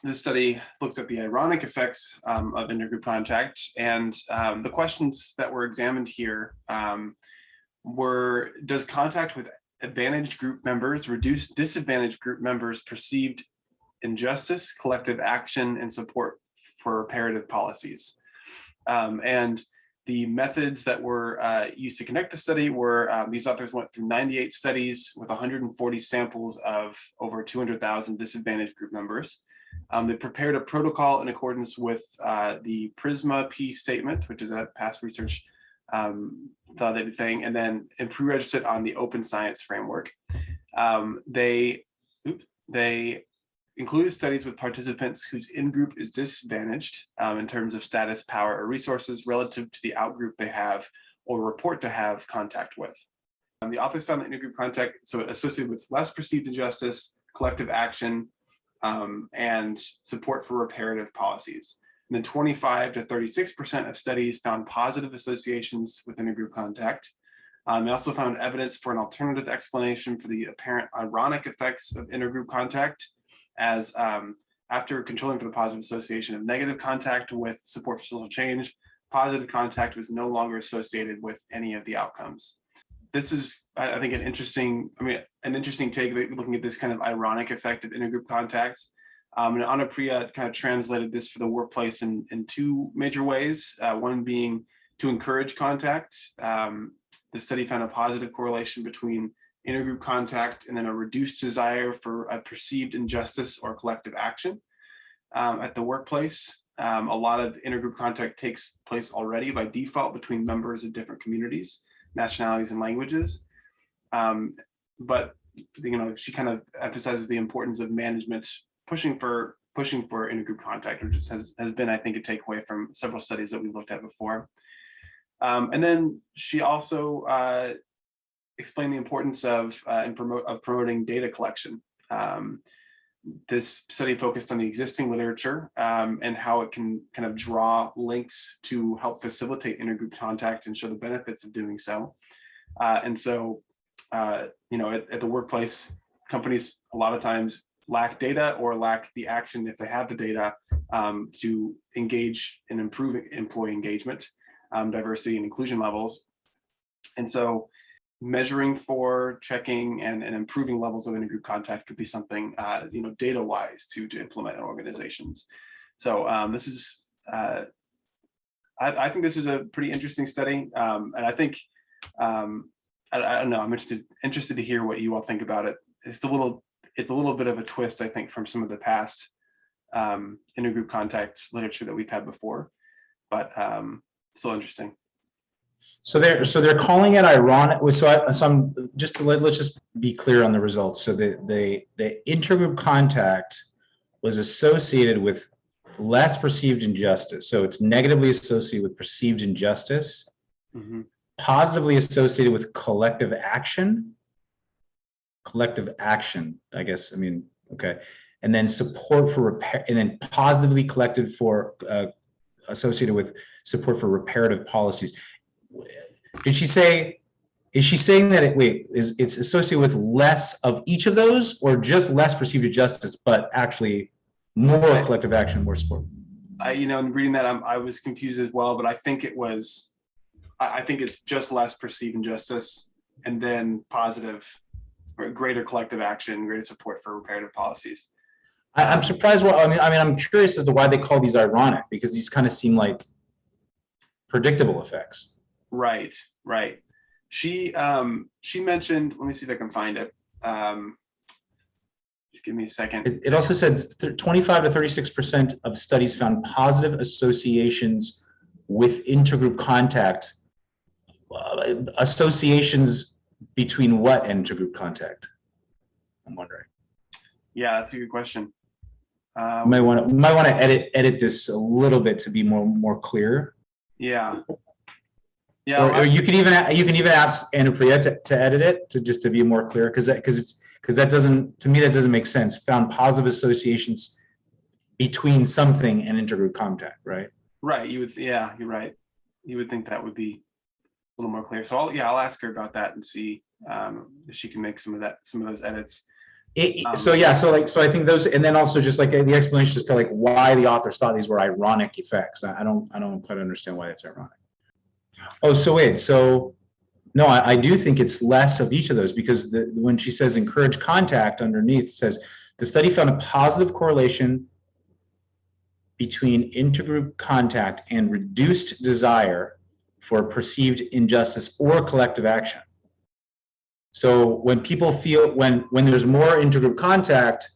This study looks at the ironic effects of intergroup contact, and the questions that were examined here were: does contact with advantaged group members reduce disadvantaged group members' perceived injustice, collective action, and support for reparative policies? And the methods that were used to conduct the study were, these authors went through 98 studies with 140 samples of over 200,000 disadvantaged group members. They prepared a protocol in accordance with the PRISMA P statement, which is a past research validated thing, and then pre-registered on the open science framework. They included studies with participants whose in-group is disadvantaged in terms of status, power, or resources relative to the out-group they have or report to have contact with. The authors found that intergroup contact associated with less perceived injustice, collective action, and support for reparative policies. And then 25 to 36% of studies found positive associations with intergroup contact. They also found evidence for an alternative explanation for the apparent ironic effects of intergroup contact, as after controlling for the positive association of negative contact with support for social change, positive contact was no longer associated with any of the outcomes. This is, I think, an interesting take, looking at this kind of ironic effect of intergroup contact. And Anapriya kind of translated this for the workplace in two major ways. One being to encourage contact. The study found a positive correlation between intergroup contact and then a reduced desire for a perceived injustice or collective action at the workplace. A lot of intergroup contact takes place already by default between members of different communities, nationalities, and languages. But she kind of emphasizes the importance of management pushing for intergroup contact, which has been, I think, a takeaway from several studies that we've looked at before. And then she also explained the importance of promoting data collection. This study focused on the existing literature and how it can kind of draw links to help facilitate intergroup contact and show the benefits of doing so. And so, at the workplace, companies a lot of times lack data or lack the action, if they have the data, to engage in improving employee engagement, diversity and inclusion levels. And so measuring for, checking, and improving levels of intergroup contact could be something, data-wise to implement in organizations. So this is, I think this is a pretty interesting study. And I think, I don't know, I'm interested to hear what you all think about it. It's a little bit of a twist, I think, from some of the past intergroup contact literature that we've had before, but still interesting. So they're calling it ironic. Let's just be clear on the results. So the intergroup contact was associated with less perceived injustice. So it's negatively associated with perceived injustice, positively associated with collective action, I guess. Okay. And then support for repair, and then positively collected for associated with support for reparative policies. Is she saying that it's associated with less of each of those, or just less perceived injustice, but actually more collective action, more support? In reading that, I was confused as well, but I think it's just less perceived injustice, and then positive or greater collective action, greater support for reparative policies. I'm surprised. I'm curious as to why they call these ironic, because these kind of seem like predictable effects. Right. She mentioned, let me see if I can find it. Just give me a second. It also said 25 to 36% of studies found positive associations with intergroup contact. Associations between what intergroup contact? I'm wondering. Yeah, that's a good question. Might want to edit this a little bit to be more clear. Yeah. Or you can even ask Anapriya to edit it to be more clear, because that doesn't make sense. Found positive associations between something and intergroup contact, right? Right. You're right. You would think that would be a little more clear. So I'll ask her about that and see if she can make some of those edits. So yeah, so I think those, and then also just like the explanation as to like why the authors thought these were ironic effects. I don't quite understand why it's ironic. Oh, so wait, so no, I do think it's less of each of those, because when she says encourage contact underneath, it says the study found a positive correlation between intergroup contact and reduced desire for perceived injustice or collective action. So when people feel, when there's more intergroup contact,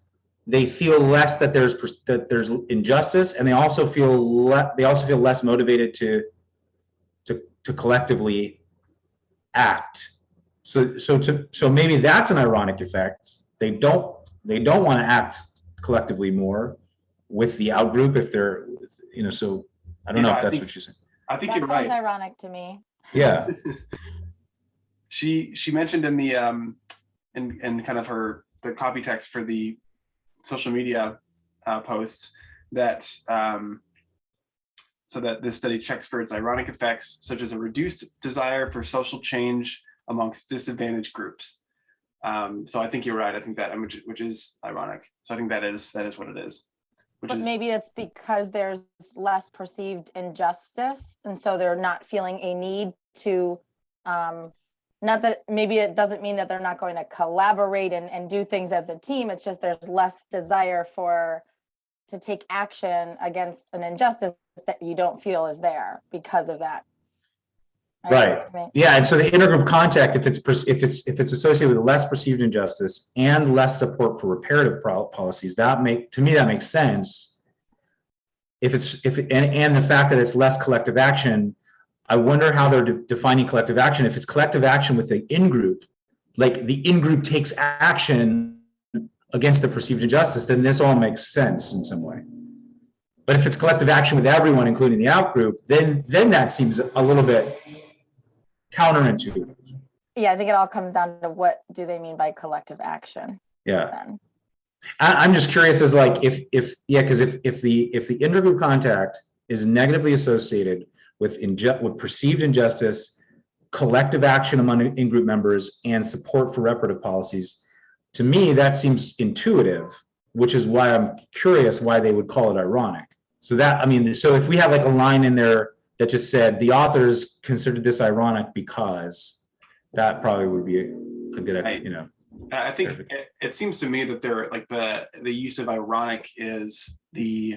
they feel less that there's injustice, and they also feel less motivated to collectively act. So maybe that's an ironic effect. They don't want to act collectively more with the outgroup if they're, so I don't know if that's what she's saying. I think That you're sounds right. ironic to me. Yeah. She mentioned in the in kind of the copy text for the social media posts that so that this study checks for its ironic effects, such as a reduced desire for social change amongst disadvantaged groups. So I think you're right. I think that, which is ironic. So I think that is what it is. But maybe it's because there's less perceived injustice, and so they're not feeling a need to, not that, maybe it doesn't mean that they're not going to collaborate and do things as a team. It's just there's less desire to take action against an injustice that you don't feel is there because of that. Right. Yeah, and so the intergroup contact, if it's associated with less perceived injustice and less support for reparative policies, to me that makes sense. And the fact that it's less collective action, I wonder how they're defining collective action. If it's collective action with the in-group, like the in-group takes action against the perceived injustice, then this all makes sense in some way. But if it's collective action with everyone, including the out-group, then that seems a little bit counterintuitive. Yeah, I think it all comes down to what do they mean by collective action. Yeah. Then. I'm just curious as like because if the intergroup contact is negatively associated with perceived injustice, collective action among in-group members, and support for reparative policies, to me that seems intuitive, which is why I'm curious why they would call it ironic. So if we have like a line in there that just said the authors considered this ironic because, that probably would be a good, I think it seems to me that they're like the use of ironic is the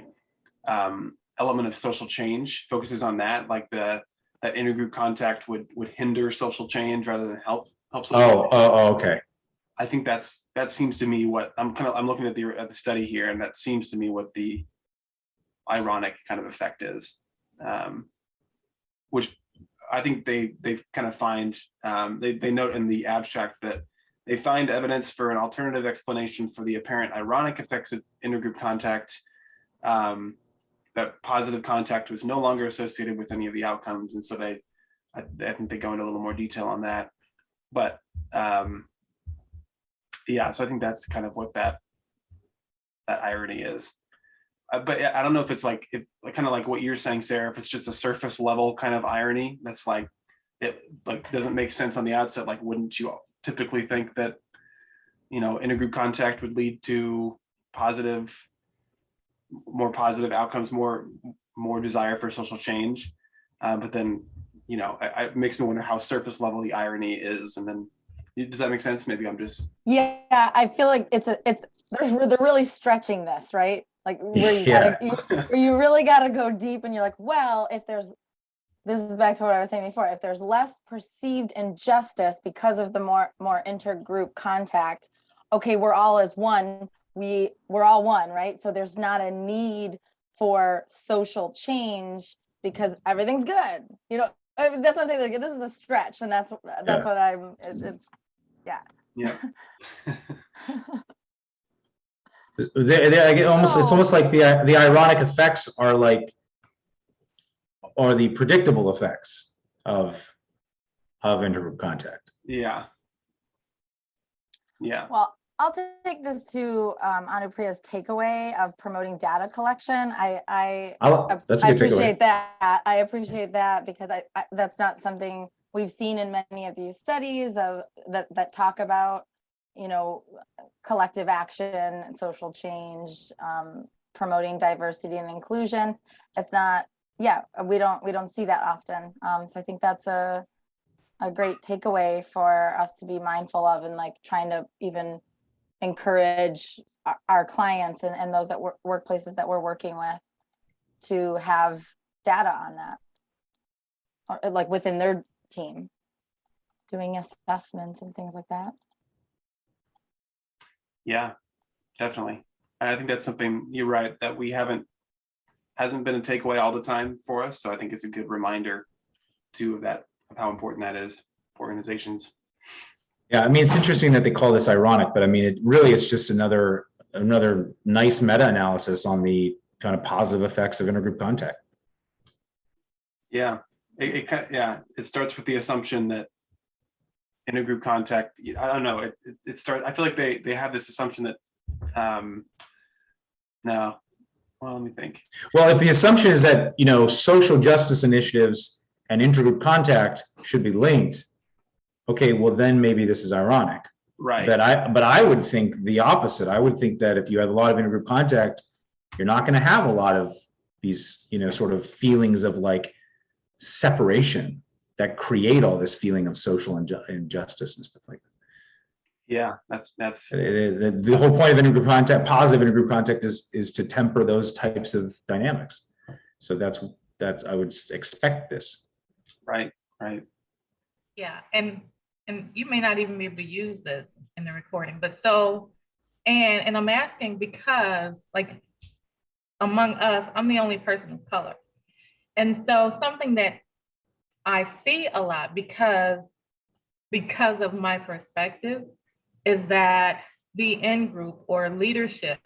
element of social change, focuses on that, like that intergroup contact would hinder social change rather than help social change. Okay. I think that seems to me what I'm looking at the study here, and that seems to me what the ironic kind of effect is, which I think they kind of find, they note in the abstract that they find evidence for an alternative explanation for the apparent ironic effects of intergroup contact, that positive contact was no longer associated with any of the outcomes. And so I think they go into a little more detail on that. But yeah, so I think that's kind of what that irony is. But I don't know if it's kind of like what you're saying, Sarah, if it's just a surface level kind of irony that's like, it like doesn't make sense on the outset. Like, wouldn't you typically think that, intergroup contact would lead to more positive outcomes, more desire for social change? But then, it makes me wonder how surface level the irony is. And then, does that make sense? Maybe I'm just. Yeah, I feel like they're really stretching this, right? Like where you really got to go deep, and you're like, well, this is back to what I was saying before. If there's less perceived injustice because of the more intergroup contact, okay, we're all as one. We're all one, right? So there's not a need for social change because everything's good. That's what I'm saying. Like, this is a stretch, and that's what I'm. Yeah. Yeah. It's almost like the ironic effects are the predictable effects of intergroup contact. Yeah. Well, I'll take this to Anupriya's takeaway of promoting data collection. I appreciate that. I appreciate that because that's not something we've seen in many of these studies that talk about, collective action and social change, promoting diversity and inclusion. It's not, we don't see that often. So I think that's a great takeaway for us to be mindful of, and like trying to even encourage our clients and those that workplaces that we're working with to have data on that, or like within their team, doing assessments and things like that. Yeah, definitely. I think that's something, you're right, that hasn't been a takeaway all the time for us. So I think it's a good reminder too of how important that is for organizations. Yeah, I mean, it's interesting that they call this ironic, but I mean, it's just another nice meta-analysis on the kind of positive effects of intergroup contact. Yeah, it starts with the assumption that intergroup contact, I don't know, it starts, I feel like they have this assumption that, no, well, let me think. Well, if the assumption is that, social justice initiatives and intergroup contact should be linked, okay, well then maybe this is ironic. Right. But I would think the opposite. I would think that if you have a lot of intergroup contact, you're not going to have a lot of these, sort of feelings of like separation that create all this feeling of social injustice and stuff like that. Yeah, that's the whole point of intergroup contact, positive intergroup contact, is to temper those types of dynamics. So that's I would expect this. Right. Yeah, and you may not even be able to use this in the recording, but so, and I'm asking because, like, among us, I'm the only person of color. And so something that I see a lot because of my perspective is that the in-group or leadership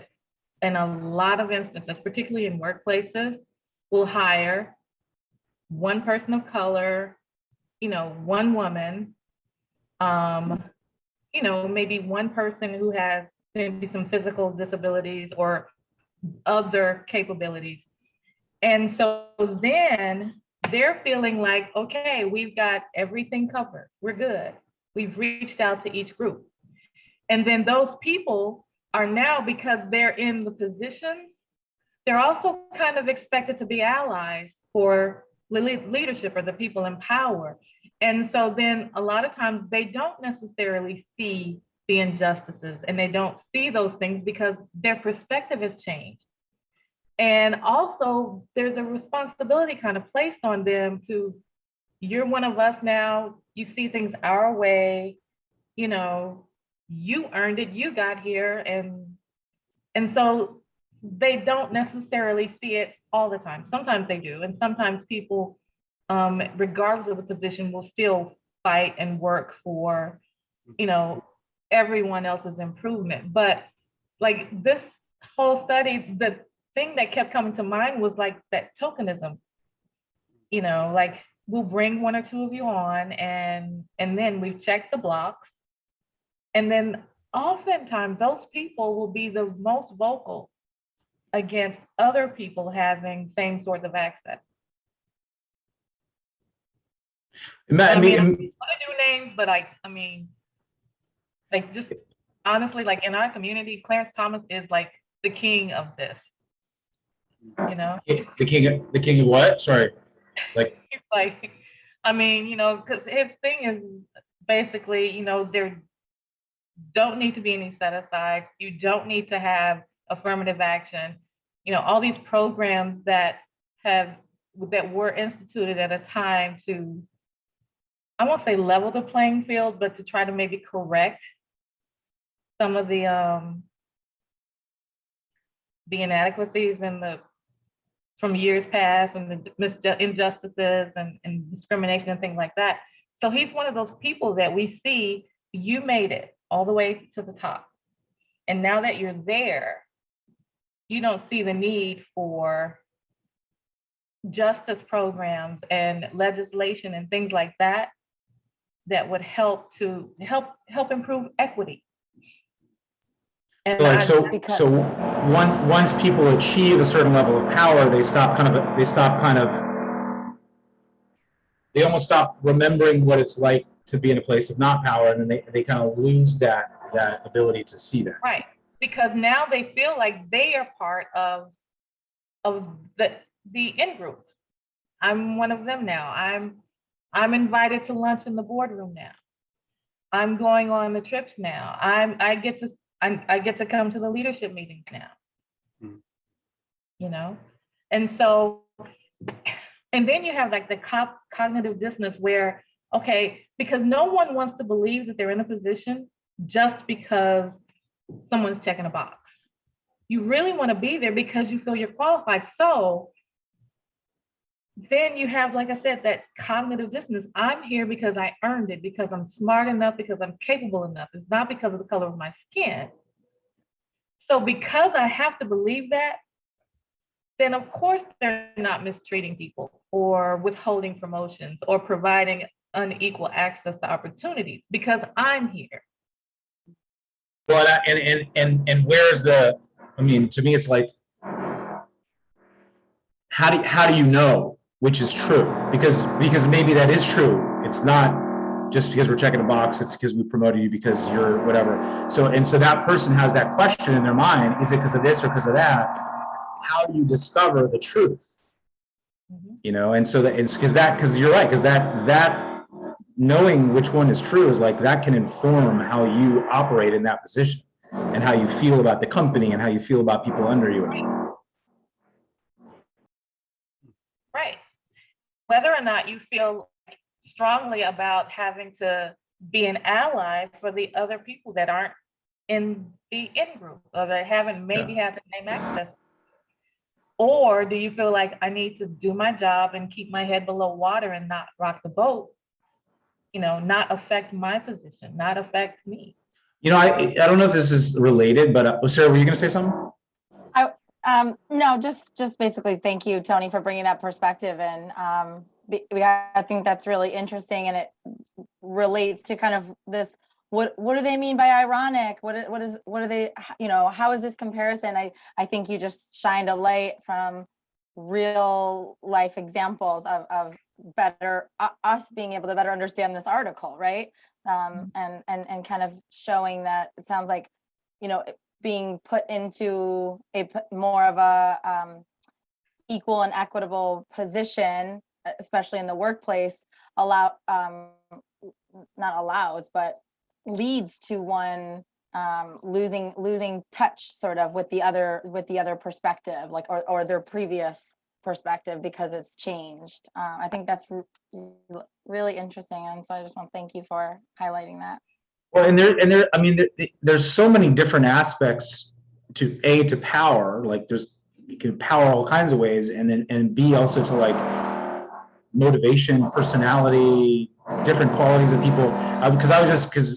in a lot of instances, particularly in workplaces, will hire one person of color, one woman, maybe one person who has maybe some physical disabilities or other capabilities. And so then they're feeling like, okay, we've got everything covered. We're good. We've reached out to each group. And then those people are now, because they're in the positions, they're also kind of expected to be allies for leadership or the people in power. And so then a lot of times they don't necessarily see the injustices and they don't see those things because their perspective has changed. And also there's a responsibility kind of placed on them to, you're one of us now, you see things our way, you earned it, you got here. And so they don't necessarily see it all the time. Sometimes they do. And sometimes people, regardless of the position, will still fight and work for, everyone else's improvement. But like this whole study, the thing that kept coming to mind was like that tokenism, like we'll bring one or two of you on and then we've checked the blocks. And then oftentimes those people will be the most vocal against other people having same sorts of access. I don't want to do names, but just honestly, like in our community, Clarence Thomas is like the king of this. The king of what? Sorry. Like because his thing is basically, there don't need to be any set-asides. You don't need to have affirmative action. All these programs that were instituted at a time to, I won't say level the playing field, but to try to maybe correct some of the inadequacies from years past and the injustices and discrimination and things like that. So he's one of those people that we see, you made it all the way to the top. And now that you're there, you don't see the need for justice programs and legislation and things like that would help improve equity. And once people achieve a certain level of power, they almost stop remembering what it's like to be in a place of not power, and then they kind of lose that that ability to see that. Right, because now they feel like they are part of the in-group. I'm one of them now. I'm invited to lunch in the boardroom now. I'm going on the trips now. I get to come to the leadership meetings now. You know, and so, and then you have like the cognitive dissonance where, okay, because no one wants to believe that they're in a position just because someone's checking a box. You really want to be there because you feel you're qualified. So then you have, like I said, that cognitive dissonance. I'm here because I earned it, because I'm smart enough, because I'm capable enough. It's not because of the color of my skin. So because I have to believe that, then of course they're not mistreating people or withholding promotions or providing unequal access to opportunities because I'm here. Well, and where's the, I mean, to me, it's like, how do you know which is true? Because maybe that is true. It's not just because we're checking a box, it's because we promoted you because you're whatever. So that person has that question in their mind, is it because of this or because of that? How do you discover the truth? You know, and so that it's because you're right, because that knowing which one is true is like, that can inform how you operate in that position and how you feel about the company and how you feel about people under you. Right. Whether or not you feel strongly about having to be an ally for the other people that aren't in the in-group or that haven't maybe had the same access. Or do you feel like I need to do my job and keep my head below water and not rock the boat, you know, not affect my position, not affect me? You know, I don't know if this is related, but Sarah, were you going to say something? No, just basically thank you, Tony, for bringing that perspective. And I think that's really interesting, and it relates to kind of this. What do they mean by ironic? What are they, you know, how is this comparison? I think you just shined a light from real life examples of better us being able to better understand this article, right? And kind of showing that it sounds like, you know, being put into a more of a equal and equitable position, especially in the workplace, leads to one losing touch sort of with the other perspective, like or their previous perspective, because it's changed. I think that's really interesting, and so I just want to thank you for highlighting that. Well, I mean, there's so many different aspects to power. Like you can power all kinds of ways, and B, also to like motivation, personality, different qualities of people. Because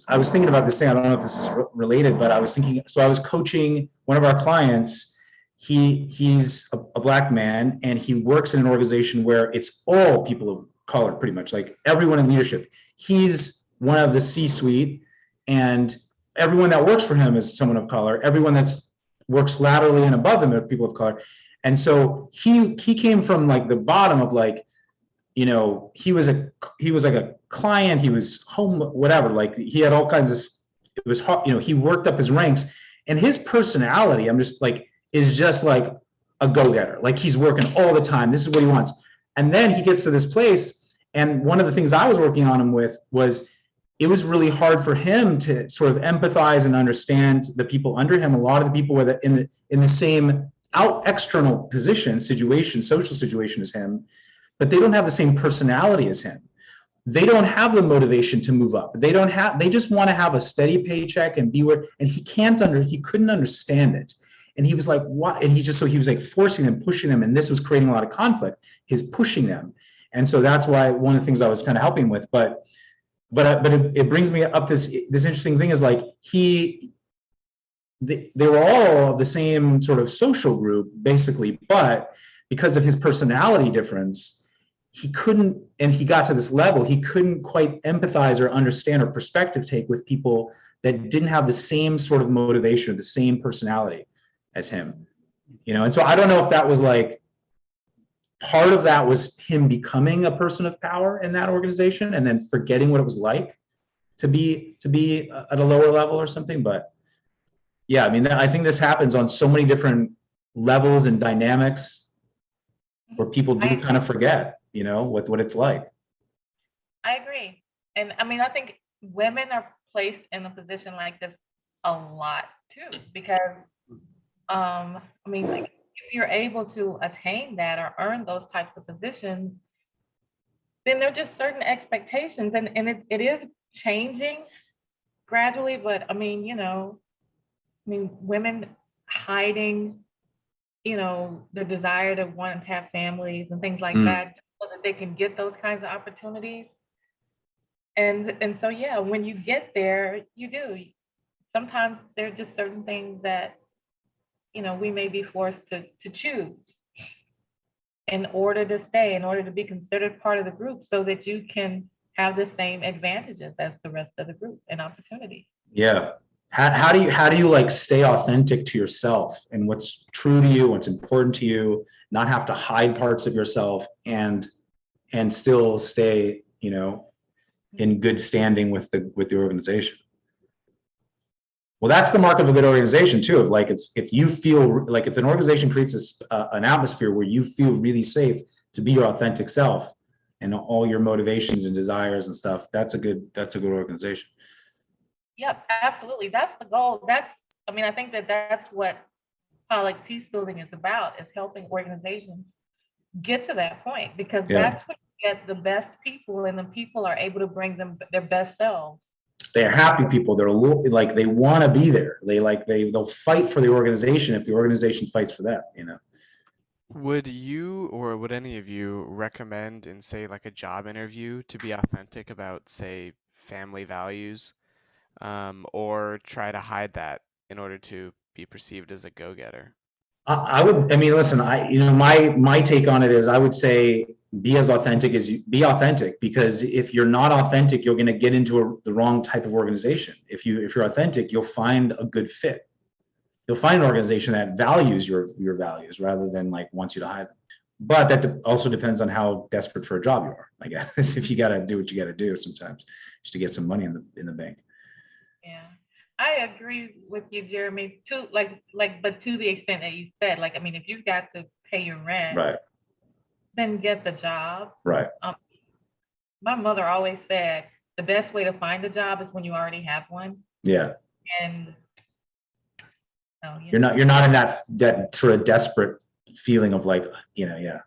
I was thinking about this thing. I don't know if this is related, but I was thinking. So I was coaching one of our clients. He's a Black man, and he works in an organization where it's all people of color, pretty much, like everyone in leadership. He's one of the C-suite, and everyone that works for him is someone of color. Everyone that's works laterally and above him are people of color. And so he came from like the bottom of like, you know, he was like a client, he was home, whatever, like he had all kinds of, it was hard, you know, he worked up his ranks, and his personality, is just like a go-getter. Like he's working all the time. This is what he wants. And then he gets to this place. And one of the things I was working on him with was, it was really hard for him to sort of empathize and understand the people under him. A lot of the people were in the same external position, social situation as him, but they don't have the same personality as him. They don't have the motivation to move up. They just want to have a steady paycheck and be where, and he couldn't understand it. And he was like, what? And he was like forcing them, pushing them. And this was creating a lot of conflict, his pushing them. And so that's why one of the things I was kind of helping with, but it brings me up this interesting thing is like they were all the same sort of social group basically, but because of his personality difference, he couldn't, and he got to this level, he couldn't quite empathize or understand or perspective take with people that didn't have the same sort of motivation or the same personality as him, you know? And so I don't know if that was like, part of that was him becoming a person of power in that organization and then forgetting what it was like to be at a lower level or something. But yeah, I mean, I think this happens on so many different levels and dynamics where people do kind of forget, you know, what it's like. I agree. And I mean, I think women are placed in a position like this a lot too, because I mean, like if you're able to attain that or earn those types of positions, then there are just certain expectations, and it is changing gradually. But I mean, you know, I mean, women hiding, you know, their desire to want to have families and things like that, so that they can get those kinds of opportunities. And so, yeah, when you get there, you do. Sometimes there are just certain things that, you know, we may be forced to choose in order to stay, in order to be considered part of the group, so that you can have the same advantages as the rest of the group and opportunities. Yeah. How do you like stay authentic to yourself and what's true to you, what's important to you, not have to hide parts of yourself and still stay, you know, in good standing with the organization? Well, that's the mark of a good organization too. Of like, if you feel like, if an organization creates an atmosphere where you feel really safe to be your authentic self and all your motivations and desires and stuff, that's a good organization. Yep, absolutely. That's the goal. I mean, I think that's what Pollack Peace Building is about, is helping organizations get to that point, because that's when you get the best people, and the people are able to bring them their best selves. They're happy people. They're like, they want to be there. They'll fight for the organization if the organization fights for them, you know. Would you, or would any of you recommend in, say, like a job interview to be authentic about, say, family values, or try to hide that in order to be perceived as a go-getter? I would, I mean, listen, my take on it is, I would say be as authentic as you be authentic, because if you're not authentic, you're going to get into the wrong type of organization. If you're authentic, you'll find a good fit. You'll find an organization that values your values rather than like wants you to hide them. But that also depends on how desperate for a job you are, I guess. If you got to do what you got to do sometimes just to get some money in the bank. Yeah, I agree with you, Jeremy, too, but to the extent that you said, like, I mean, if you've got to pay your rent, Right. then get the job. Right. My mother always said the best way to find a job is when you already have one. Yeah. And you're not in that sort of desperate feeling of like, you know, yeah.